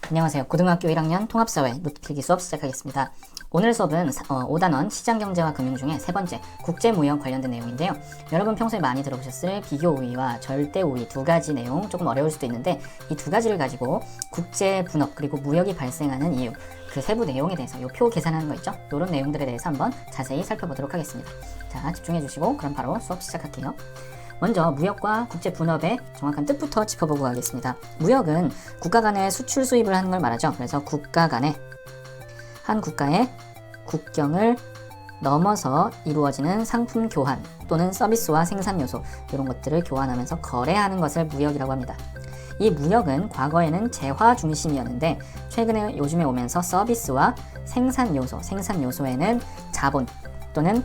안녕하세요. 고등학교 1학년 통합사회 노트필기 수업 시작하겠습니다. 오늘 수업은 5단원 시장경제와 금융 중에 세 번째 국제무역 관련된 내용인데요. 여러분 평소에 많이 들어보셨을 비교우위와 절대우위 두 가지 내용 조금 어려울 수도 있는데 이 두 가지를 가지고 국제분업 그리고 무역이 발생하는 이유 그 세부 내용에 대해서 요 표 계산하는 거 있죠? 이런 내용들에 대해서 한번 자세히 살펴보도록 하겠습니다. 자, 집중해 주시고 그럼 바로 수업 시작할게요. 먼저 무역과 국제분업의 정확한 뜻부터 짚어보고 가겠습니다. 무역은 국가 간의 수출 수입을 하는 걸 말하죠. 그래서 국가 간에 한 국가의 국경을 넘어서 이루어지는 상품 교환 또는 서비스와 생산 요소 이런 것들을 교환하면서 거래하는 것을 무역이라고 합니다. 이 무역은 과거에는 재화 중심이었는데 최근에 요즘에 오면서 서비스와 생산 요소에는 자본 또는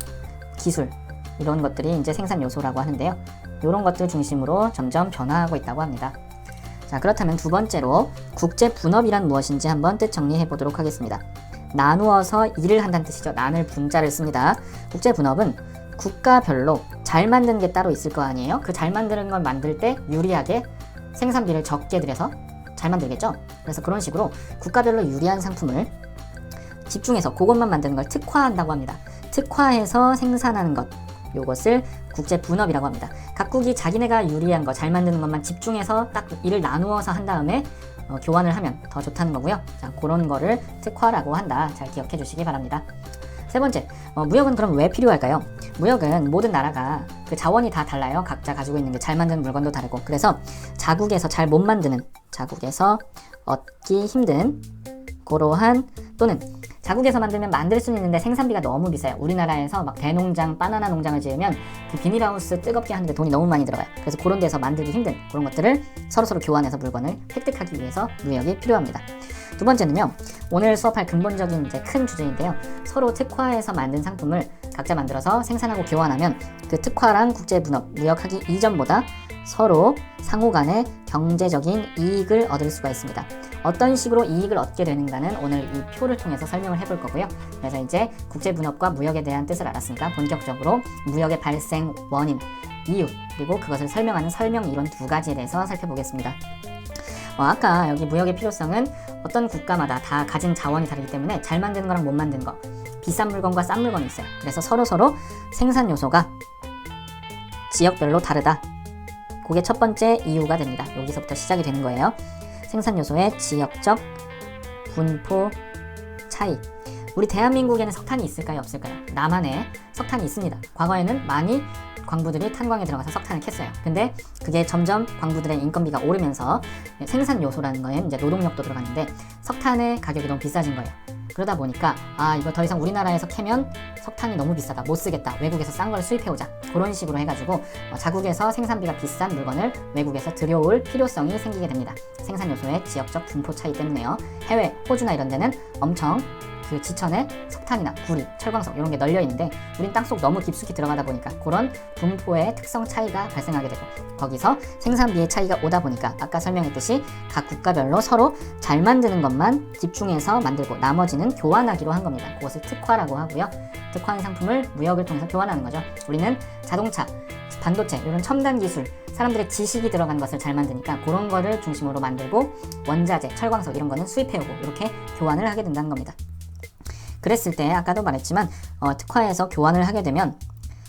기술 이런 것들이 이제 생산 요소라고 하는데요. 이런 것들 중심으로 점점 변화하고 있다고 합니다. 자, 그렇다면 두 번째로 국제 분업이란 무엇인지 한번 뜻 정리해 보도록 하겠습니다. 나누어서 일을 한다는 뜻이죠. 나눌 분자를 씁니다. 국제 분업은 국가별로 잘 만드는 게 따로 있을 거 아니에요? 그 잘 만드는 걸 만들 때 유리하게 생산비를 적게 들여서 잘 만들겠죠? 그래서 그런 식으로 국가별로 유리한 상품을 집중해서 그것만 만드는 걸 특화한다고 합니다. 특화해서 생산하는 것 요것을 국제 분업이라고 합니다. 각국이 자기네가 유리한 거 잘 만드는 것만 집중해서 딱 일을 나누어서 한 다음에 교환을 하면 더 좋다는 거고요. 자, 그런 거를 특화라고 한다. 잘 기억해 주시기 바랍니다. 세 번째, 무역은 그럼 왜 필요할까요? 무역은 모든 나라가 그 자원이 다 달라요. 각자 가지고 있는 게 잘 만드는 물건도 다르고 그래서 자국에서 잘 못 만드는 자국에서 얻기 힘든 그러한 또는 자국에서 만들면 만들 수는 있는데 생산비가 너무 비싸요. 우리나라에서 막 대농장, 바나나 농장을 지으면 그 비닐하우스 뜨겁게 하는데 돈이 너무 많이 들어가요. 그래서 그런 데서 만들기 힘든 그런 것들을 서로서로 교환해서 물건을 획득하기 위해서 무역이 필요합니다. 두 번째는요. 오늘 수업할 근본적인 이제 큰 주제인데요. 서로 특화해서 만든 상품을 각자 만들어서 생산하고 교환하면 그 특화랑 국제분업, 무역하기 이전보다 서로 상호 간의 경제적인 이익을 얻을 수가 있습니다. 어떤 식으로 이익을 얻게 되는가는 오늘 이 표를 통해서 설명을 해볼 거고요. 그래서 이제 국제분업과 무역에 대한 뜻을 알았으니까 본격적으로 무역의 발생 원인, 이유, 그리고 그것을 설명하는 설명 이론 두 가지에 대해서 살펴보겠습니다. 아까 여기 무역의 필요성은 어떤 국가마다 다 가진 자원이 다르기 때문에 잘 만드는 거랑 못 만드는 거, 비싼 물건과 싼 물건이 있어요. 그래서 서로서로 생산 요소가 지역별로 다르다. 그게 첫 번째 이유가 됩니다. 여기서부터 시작이 되는 거예요. 생산 요소의 지역적 분포 차이. 우리 대한민국에는 석탄이 있을까요? 없을까요? 남한에 석탄이 있습니다. 과거에는 많이 광부들이 탄광에 들어가서 석탄을 캤어요. 근데 그게 점점 광부들의 인건비가 오르면서 생산 요소라는 거엔 이제 노동력도 들어갔는데 석탄의 가격이 너무 비싸진 거예요. 그러다 보니까 이거 더 이상 우리나라에서 캐면 석탄이 너무 비싸다 못 쓰겠다 외국에서 싼 걸 수입해오자 그런 식으로 해가지고 자국에서 생산비가 비싼 물건을 외국에서 들여올 필요성이 생기게 됩니다. 생산 요소의 지역적 분포 차이 때문에요. 해외 호주나 이런 데는 엄청 그 지천에 석탄이나 구리, 철광석 이런 게 널려 있는데 우린 땅속 너무 깊숙이 들어가다 보니까 그런 분포의 특성 차이가 발생하게 되고 거기서 생산비의 차이가 오다 보니까 아까 설명했듯이 각 국가별로 서로 잘 만드는 것만 집중해서 만들고 나머지는 교환하기로 한 겁니다. 그것을 특화라고 하고요. 특화한 상품을 무역을 통해서 교환하는 거죠. 우리는 자동차, 반도체 이런 첨단 기술 사람들의 지식이 들어간 것을 잘 만드니까 그런 거를 중심으로 만들고 원자재, 철광석 이런 거는 수입해오고 이렇게 교환을 하게 된다는 겁니다. 그랬을 때 아까도 말했지만 특화해서 교환을 하게 되면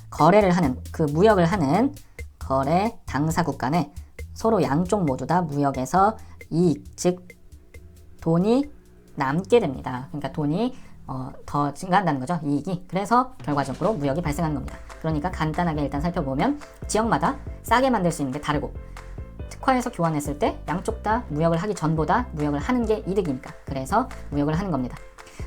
거래를 하는 그 무역을 하는 거래 당사국 간에 서로 양쪽 모두 다 무역에서 이익 즉 돈이 남게 됩니다. 그러니까 돈이 더 증가한다는 거죠. 이익이. 그래서 결과적으로 무역이 발생하는 겁니다. 그러니까 간단하게 일단 살펴보면 지역마다 싸게 만들 수 있는 게 다르고 특화해서 교환했을 때 양쪽 다 무역을 하기 전보다 무역을 하는 게 이득이니까 그래서 무역을 하는 겁니다.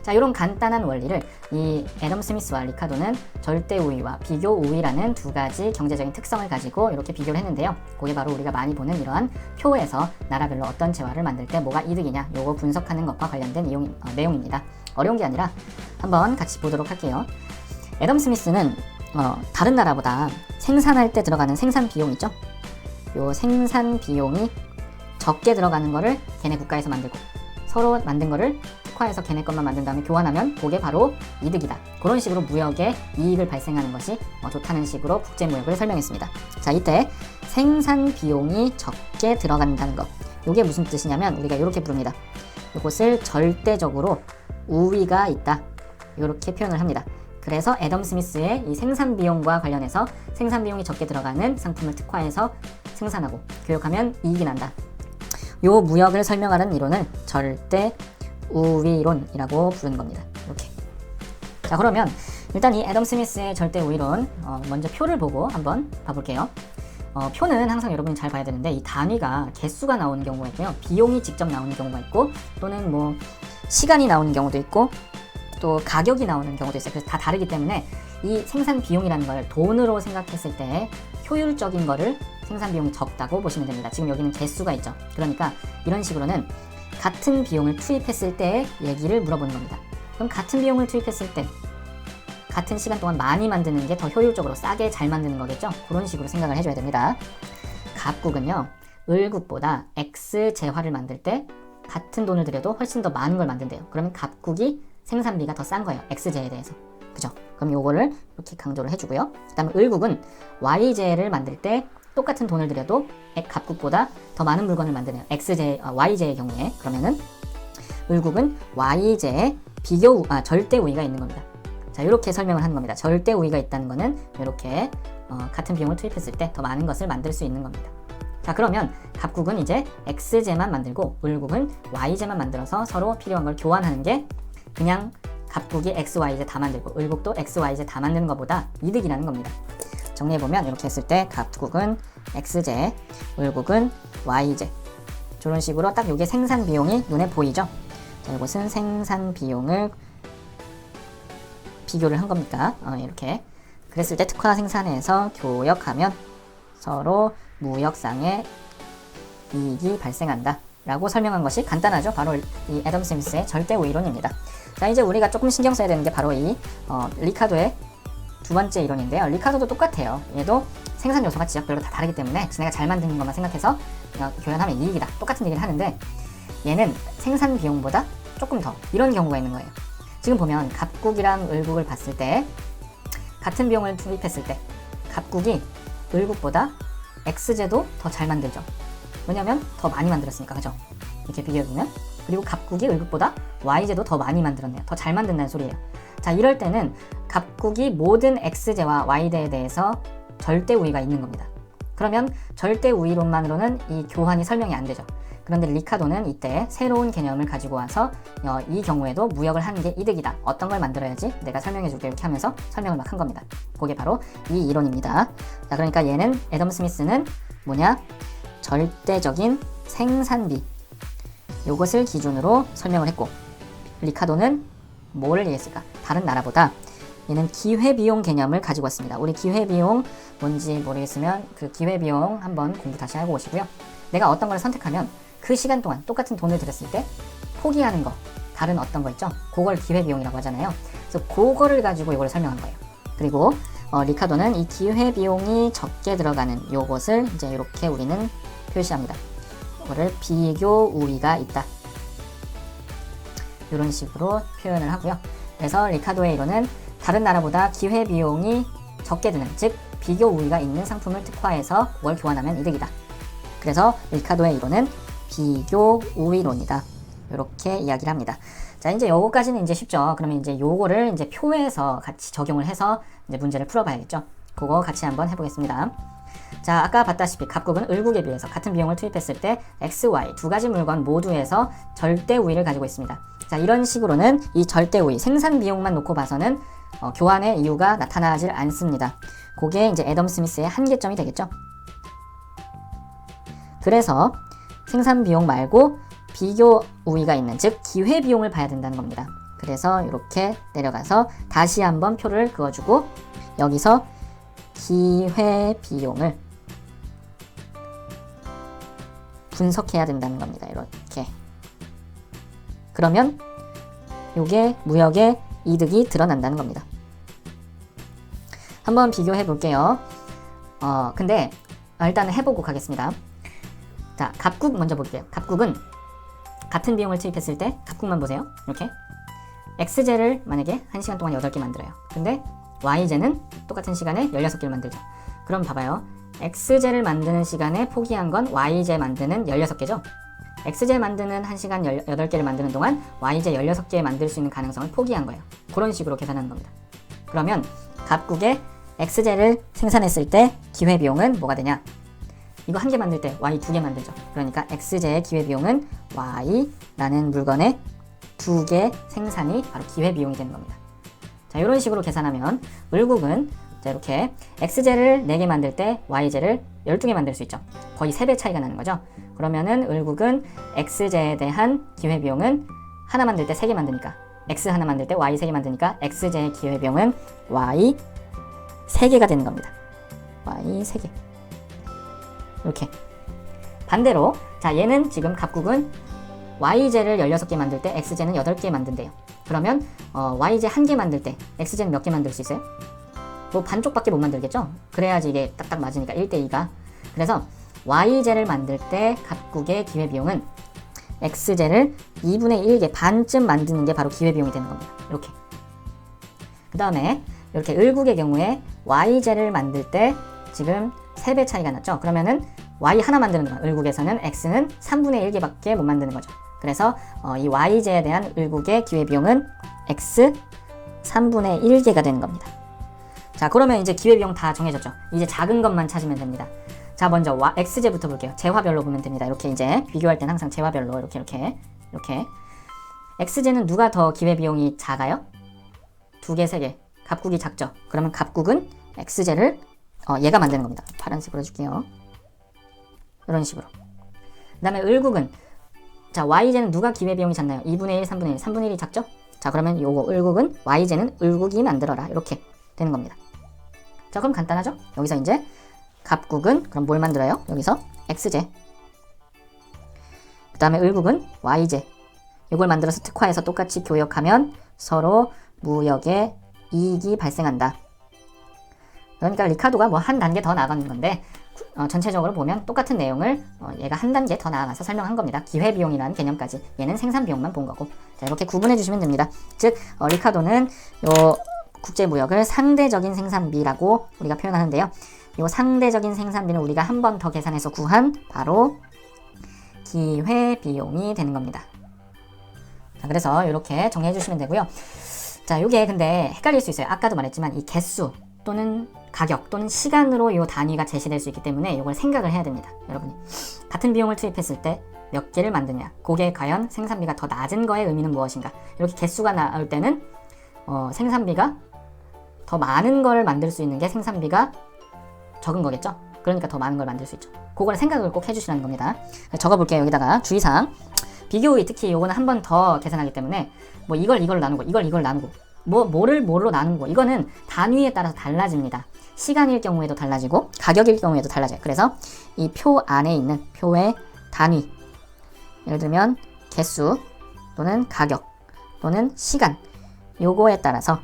자, 이런 간단한 원리를 이 애덤 스미스와 리카도는 절대 우위와 비교 우위라는 두 가지 경제적인 특성을 가지고 이렇게 비교를 했는데요. 그게 바로 우리가 많이 보는 이러한 표에서 나라별로 어떤 재화를 만들 때 뭐가 이득이냐 요거 분석하는 것과 관련된 내용입니다. 어려운 게 아니라 한번 같이 보도록 할게요. 애덤 스미스는 다른 나라보다 생산할 때 들어가는 생산 비용 있죠? 요 생산 비용이 적게 들어가는 거를 걔네 국가에서 만들고 서로 만든 거를 특화해서 걔네 것만 만든 다음에 교환하면 그게 바로 이득이다. 그런 식으로 무역에 이익을 발생하는 것이 좋다는 식으로 국제무역을 설명했습니다. 자, 이때 생산 비용이 적게 들어간다는 것. 이게 무슨 뜻이냐면 우리가 이렇게 부릅니다. 이것을 절대적으로 우위가 있다. 이렇게 표현을 합니다. 그래서 애덤 스미스의 이 생산 비용과 관련해서 생산 비용이 적게 들어가는 상품을 특화해서 생산하고 교역하면 이익이 난다. 요 무역을 설명하는 이론을 절대 우위론이라고 부르는 겁니다. 이렇게. 자, 그러면 일단 이 애덤 스미스의 절대 우위론 먼저 표를 보고 한번 봐볼게요. 표는 항상 여러분이 잘 봐야 되는데 이 단위가 개수가 나오는 경우가 있고요. 비용이 직접 나오는 경우가 있고 또는 뭐 시간이 나오는 경우도 있고 또 가격이 나오는 경우도 있어요. 그래서 다 다르기 때문에 이 생산 비용이라는 걸 돈으로 생각했을 때 효율적인 거를 생산 비용이 적다고 보시면 됩니다. 지금 여기는 개수가 있죠. 그러니까 이런 식으로는 같은 비용을 투입했을 때의 얘기를 물어보는 겁니다. 그럼 같은 비용을 투입했을 때 같은 시간 동안 많이 만드는 게 더 효율적으로 싸게 잘 만드는 거겠죠? 그런 식으로 생각을 해줘야 됩니다. 갑국은요, 을국보다 X재화를 만들 때 같은 돈을 들여도 훨씬 더 많은 걸 만든대요. 그러면 갑국이 생산비가 더 싼 거예요. X재에 대해서. 그죠? 그럼 요거를 이렇게 강조를 해주고요. 그 다음에 을국은 Y재를 만들 때 똑같은 돈을 들여도 갑국보다 더 많은 물건을 만드네요. Y재의 경우에. 그러면은 을국은 Y재에 절대 우위가 있는 겁니다. 자, 이렇게 설명을 하는 겁니다. 절대 우위가 있다는 거는 이렇게 같은 비용을 투입했을 때 더 많은 것을 만들 수 있는 겁니다. 자, 그러면 갑국은 이제 X재만 만들고 을국은 Y재만 만들어서 서로 필요한 걸 교환하는 게 그냥 갑국이 X, Y재 다 만들고 을국도 X, Y재 다 만드는 것보다 이득이라는 겁니다. 정리해보면 이렇게 했을 때 갑국은 X재, 을국은 Y재. 저런 식으로 딱 이게 생산 비용이 눈에 보이죠? 자, 이것은 생산 비용을 비교를 한 겁니까? 이렇게. 그랬을 때 특화 생산에서 교역하면 서로 무역상의 이익이 발생한다 라고 설명한 것이 간단하죠. 바로 이 애덤 스미스의 절대 우위론입니다. 자, 이제 우리가 조금 신경 써야 되는 게 바로 이 리카도의 두 번째 이론인데요. 리카도도 똑같아요. 얘도 생산 요소가 지역별로 다 다르기 때문에 지네가 잘 만드는 것만 생각해서 교환하면 이익이다. 똑같은 얘기를 하는데 얘는 생산 비용보다 조금 더 이런 경우가 있는 거예요. 지금 보면 갑국이랑 을국을 봤을 때 같은 비용을 투입했을 때 갑국이 을국보다 X제도 더 잘 만들죠. 왜냐면 더 많이 만들었으니까. 그죠? 이렇게 비교해보면. 그리고 갑국이 을국보다 Y제도 더 많이 만들었네요. 더 잘 만든다는 소리예요. 자, 이럴 때는 갑국이 모든 X제와 Y제에 대해서 절대 우위가 있는 겁니다. 그러면 절대 우위론만으로는 이 교환이 설명이 안 되죠. 그런데 리카도는 이때 새로운 개념을 가지고 와서 이 경우에도 무역을 하는 게 이득이다. 어떤 걸 만들어야지 내가 설명해 줄게 이렇게 하면서 설명을 막 한 겁니다. 그게 바로 이 이론입니다. 자, 그러니까 얘는 애덤 스미스는 뭐냐? 절대적인 생산비 요것을 기준으로 설명을 했고 리카도는 뭘 얘기했을까? 다른 나라보다 얘는 기회비용 개념을 가지고 왔습니다. 우리 기회비용 뭔지 모르겠으면 그 기회비용 한번 공부 다시 하고 오시고요. 내가 어떤 걸 선택하면 그 시간 동안 똑같은 돈을 들였을 때 포기하는 거, 다른 어떤 거 있죠? 그걸 기회비용이라고 하잖아요. 그래서 그거를 가지고 이걸 설명한 거예요. 그리고 리카도는 이 기회비용이 적게 들어가는 요것을 이제 이렇게 우리는 표시합니다. 이거를 비교 우위가 있다. 이런 식으로 표현을 하고요. 그래서 리카도의 이론은 다른 나라보다 기회비용이 적게 드는, 즉 비교 우위가 있는 상품을 특화해서 그걸 교환하면 이득이다. 그래서 리카도의 이론은 비교 우위론이다. 이렇게 이야기를 합니다. 자, 이제 요거까지는 이제 쉽죠. 그러면 이제 요거를 이제 표에서 같이 적용을 해서 이제 문제를 풀어봐야겠죠. 그거 같이 한번 해보겠습니다. 자, 아까 봤다시피 갑국은 을국에 비해서 같은 비용을 투입했을 때 X, Y 두 가지 물건 모두에서 절대 우위를 가지고 있습니다. 자, 이런 식으로는 이 절대 우위, 생산 비용만 놓고 봐서는 교환의 이유가 나타나질 않습니다. 그게 이제 애덤 스미스의 한계점이 되겠죠. 그래서 생산 비용 말고 비교 우위가 있는, 즉 기회 비용을 봐야 된다는 겁니다. 그래서 이렇게 내려가서 다시 한번 표를 그어주고 여기서 기회 비용을 분석해야 된다는 겁니다. 이렇게. 그러면 요게 무역의 이득이 드러난다는 겁니다. 한번 비교해 볼게요. 근데 일단은 해보고 가겠습니다. 자, 갑국 먼저 볼게요. 갑국은 같은 비용을 투입했을 때 갑국만 보세요. 이렇게 X제를 만약에 1시간 동안 8개 만들어요. 근데 Y제는 똑같은 시간에 16개를 만들죠. 그럼 봐봐요. X제를 만드는 시간에 포기한 건 Y제 만드는 16개죠. x제 만드는 1시간 18개를 만드는 동안 y제 16개 만들 수 있는 가능성을 포기한 거예요. 그런 식으로 계산하는 겁니다. 그러면 각국의 x제를 생산했을 때 기회비용은 뭐가 되냐? 이거 한 개 만들 때 y 2개 만들죠. 그러니까 x제의 기회비용은 y라는 물건의 2개 생산이 바로 기회비용이 되는 겁니다. 자, 이런 식으로 계산하면 을국은 자, 이렇게 x제를 4개 만들 때 y제를 12개 만들 수 있죠. 거의 3배 차이가 나는 거죠. 그러면은 을국은 x제에 대한 기회비용은 하나 만들 때 3개 만드니까 x 하나 만들 때 y 3개 만드니까 x제의 기회비용은 y 3개가 되는 겁니다. y 3개. 이렇게. 반대로 자, 얘는 지금 갑국은 y제를 16개 만들 때 x제는 8개 만든대요. 그러면 y제 1개 만들 때 x제는 몇 개 만들 수 있어요? 뭐 반쪽밖에 못 만들겠죠? 그래야지 이게 딱딱 맞으니까 1대2가. 그래서 y제를 만들 때 갑국의 기회비용은 x제를 2분의 1개 반쯤 만드는 게 바로 기회비용이 되는 겁니다. 이렇게. 그 다음에 이렇게 을국의 경우에 y제를 만들 때 지금 3배 차이가 났죠? 그러면은 y 하나 만드는 동안 을국에서는 x는 3분의 1개밖에 못 만드는 거죠. 그래서 이 y제에 대한 을국의 기회비용은 x 3분의 1개가 되는 겁니다. 자, 그러면 이제 기회비용 다 정해졌죠. 이제 작은 것만 찾으면 됩니다. 자, 먼저 x제부터 볼게요. 재화별로 보면 됩니다. 이렇게 이제 비교할 땐 항상 재화별로 이렇게 x제는 누가 더 기회비용이 작아요? 2개, 3개. 갑국이 작죠. 그러면 갑국은 x제를 얘가 만드는 겁니다. 파란색으로 해줄게요. 이런 식으로. 그 다음에 을국은 자, y제는 누가 기회비용이 작나요? 2분의 1, 3분의 1. 3분의 1이 작죠? 자, 그러면 요거 을국은 y제는 을국이 만들어라. 이렇게 되는 겁니다. 자, 그럼 간단하죠? 여기서 이제 갑국은 그럼 뭘 만들어요? 여기서 x제. 그 다음에 을국은 y제. 이걸 만들어서 특화해서 똑같이 교역하면 서로 무역에 이익이 발생한다. 그러니까 리카도가 뭐 한 단계 더 나아가는 건데 전체적으로 보면 똑같은 내용을 얘가 한 단계 더 나아가서 설명한 겁니다. 기회비용이라는 개념까지. 얘는 생산비용만 본 거고. 자, 이렇게 구분해 주시면 됩니다. 즉 리카도는 요 국제무역을 상대적인 생산비라고 우리가 표현하는데요. 이 상대적인 생산비는 우리가 한 번 더 계산해서 구한 바로 기회비용이 되는 겁니다. 자, 그래서 이렇게 정리해 주시면 되고요. 자, 요게 근데 헷갈릴 수 있어요. 아까도 말했지만 이 개수 또는 가격 또는 시간으로 이 단위가 제시될 수 있기 때문에 이걸 생각을 해야 됩니다. 여러분이 같은 비용을 투입했을 때 몇 개를 만드냐, 그게 과연 생산비가 더 낮은 거의 의미는 무엇인가. 이렇게 개수가 나올 때는 생산비가 더 많은 걸 만들 수 있는 게 생산비가 적은 거겠죠. 그러니까 더 많은 걸 만들 수 있죠. 그거를 생각을 꼭 해주시라는 겁니다. 적어볼게요. 여기다가 주의사항. 비교의 특히 요거는 한 번 더 계산하기 때문에 뭐 이걸 나누고 이걸 나누고 뭐를 뭘로 나누고 이거는 단위에 따라서 달라집니다. 시간일 경우에도 달라지고 가격일 경우에도 달라져요. 그래서 이 표 안에 있는 표의 단위, 예를 들면 개수 또는 가격 또는 시간, 요거에 따라서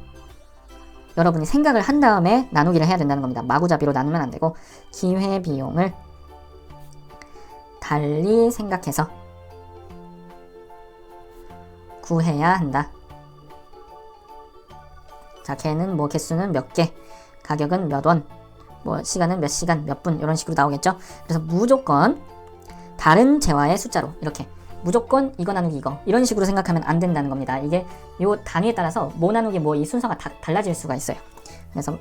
여러분이 생각을 한 다음에 나누기를 해야 된다는 겁니다. 마구잡이로 나누면 안 되고 기회비용을 달리 생각해서 구해야 한다. 자, 걔는 뭐 개수는 몇 개, 가격은 몇 원, 뭐 시간은 몇 시간, 몇 분 이런 식으로 나오겠죠. 그래서 무조건 다른 재화의 숫자로 이렇게 무조건 이거 나누기 이거 이런 식으로 생각하면 안 된다는 겁니다. 이게 요 단위에 따라서 뭐 나누기 뭐 이 순서가 다 달라질 수가 있어요. 그래서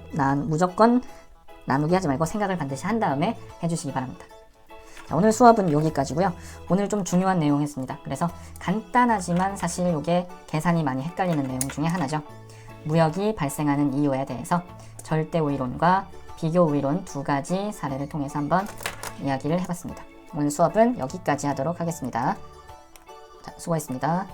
무조건 나누기 하지 말고 생각을 반드시 한 다음에 해주시기 바랍니다. 자, 오늘 수업은 여기까지고요. 오늘 좀 중요한 내용이었습니다. 그래서 간단하지만 사실 이게 계산이 많이 헷갈리는 내용 중에 하나죠. 무역이 발생하는 이유에 대해서 절대우위론과 비교우위론 두 가지 사례를 통해서 한번 이야기를 해봤습니다. 오늘 수업은 여기까지 하도록 하겠습니다. 자, 수고했습니다.